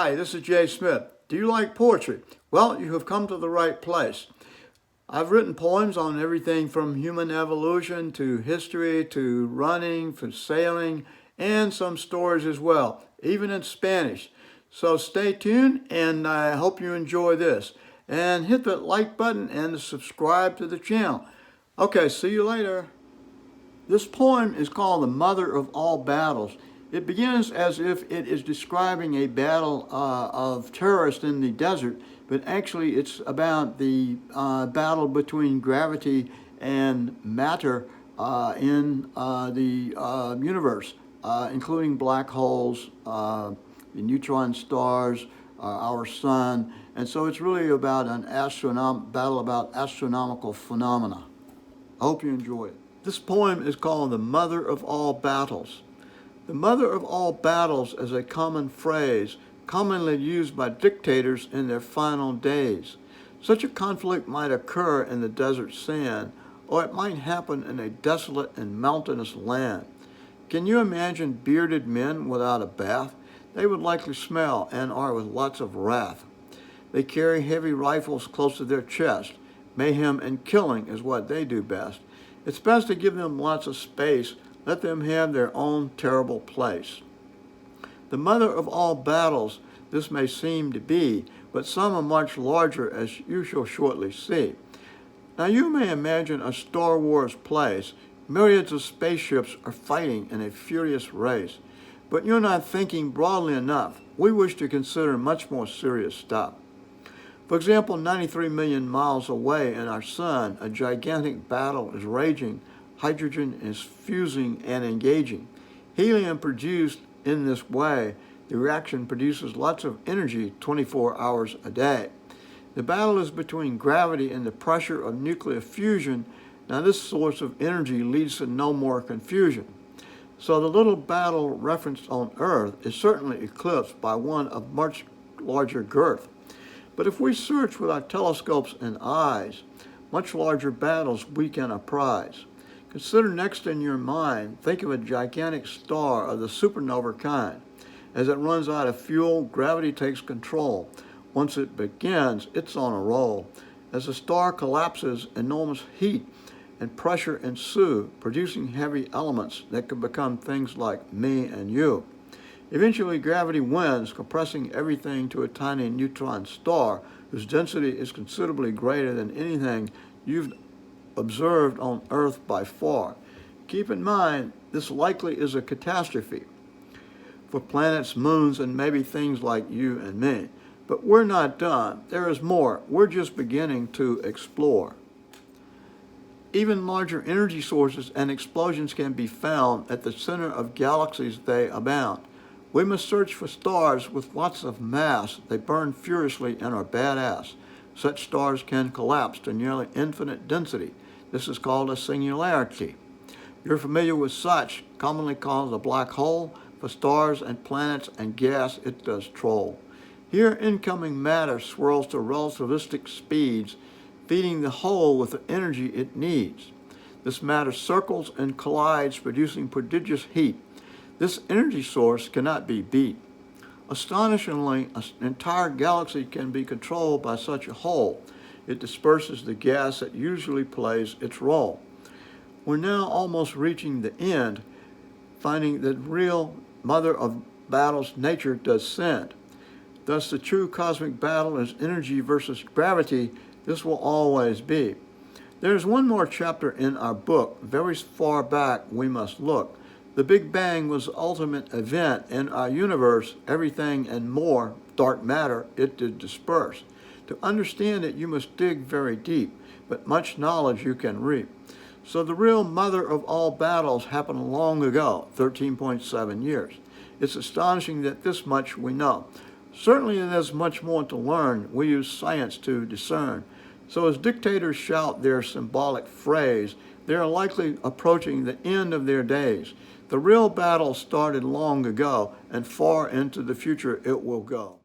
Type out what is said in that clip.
Hi, this is Jay Smith. Do you like poetry? Well, you have come to the right place. I've written poems on everything from human evolution to history to running, for sailing, and some stories as well, even in Spanish. So stay tuned, and I hope you enjoy this. And hit that like button and subscribe to the channel. Okay, see you later. This poem is called The Mother of All Battles. It begins as if it is describing a battle of terrorists in the desert, but actually it's about the battle between gravity and matter in the universe, including black holes, the neutron stars, our sun. And so it's really about an battle about astronomical phenomena. I hope you enjoy it. This poem is called The Mother of All Battles. The mother of all battles is a common phrase commonly used by dictators in their final days. Such a conflict might occur in the desert sand, or it might happen in a desolate and mountainous land. Can you imagine bearded men without a bath? They would likely smell and are with lots of wrath. They carry heavy rifles close to their chest. Mayhem and killing is what they do best. It's best to give them lots of space. Let them have their own terrible place. The mother of all battles this may seem to be, but some are much larger, as you shall shortly see. Now you may imagine a Star Wars place. Myriads of spaceships are fighting in a furious race. But you're not thinking broadly enough. We wish to consider much more serious stuff. For example, 93 million miles away in our sun, a gigantic battle is raging. Hydrogen is fusing and engaging. Helium produced in this way, the reaction produces lots of energy 24 hours a day. The battle is between gravity and the pressure of nuclear fusion. Now this source of energy leads to no more confusion. So the little battle referenced on Earth is certainly eclipsed by one of much larger girth. But if we search with our telescopes and eyes, much larger battles we can apprise. Consider next in your mind, think of a gigantic star of the supernova kind. As it runs out of fuel, gravity takes control. Once it begins, it's on a roll. As the star collapses, enormous heat and pressure ensue, producing heavy elements that could become things like me and you. Eventually, gravity wins, compressing everything to a tiny neutron star whose density is considerably greater than anything you've observed on Earth by far. Keep in mind, this likely is a catastrophe for planets, moons, and maybe things like you and me. But we're not done. There is more. We're just beginning to explore. Even larger energy sources and explosions can be found at the center of galaxies. They abound. We must search for stars with lots of mass. They burn furiously and are badass. Such stars can collapse to nearly infinite density. This is called a singularity. You're familiar with such, commonly called a black hole. For stars and planets and gas, it does troll. Here, incoming matter swirls to relativistic speeds, feeding the hole with the energy it needs. This matter circles and collides, producing prodigious heat. This energy source cannot be beat. Astonishingly, an entire galaxy can be controlled by such a hole. It disperses the gas that usually plays its role. We're now almost reaching the end, finding that real mother of battles nature does send. Thus, the true cosmic battle is energy versus gravity. This will always be. There's one more chapter in our book. Very far back we must look. The Big Bang was the ultimate event in our universe. Everything and more, dark matter, it did disperse. To understand it, you must dig very deep, but much knowledge you can reap. So the real mother of all battles happened long ago, 13.7 years. It's astonishing that this much we know. Certainly there's much more to learn. We use science to discern. So as dictators shout their symbolic phrase, they are likely approaching the end of their days. The real battle started long ago, and far into the future it will go.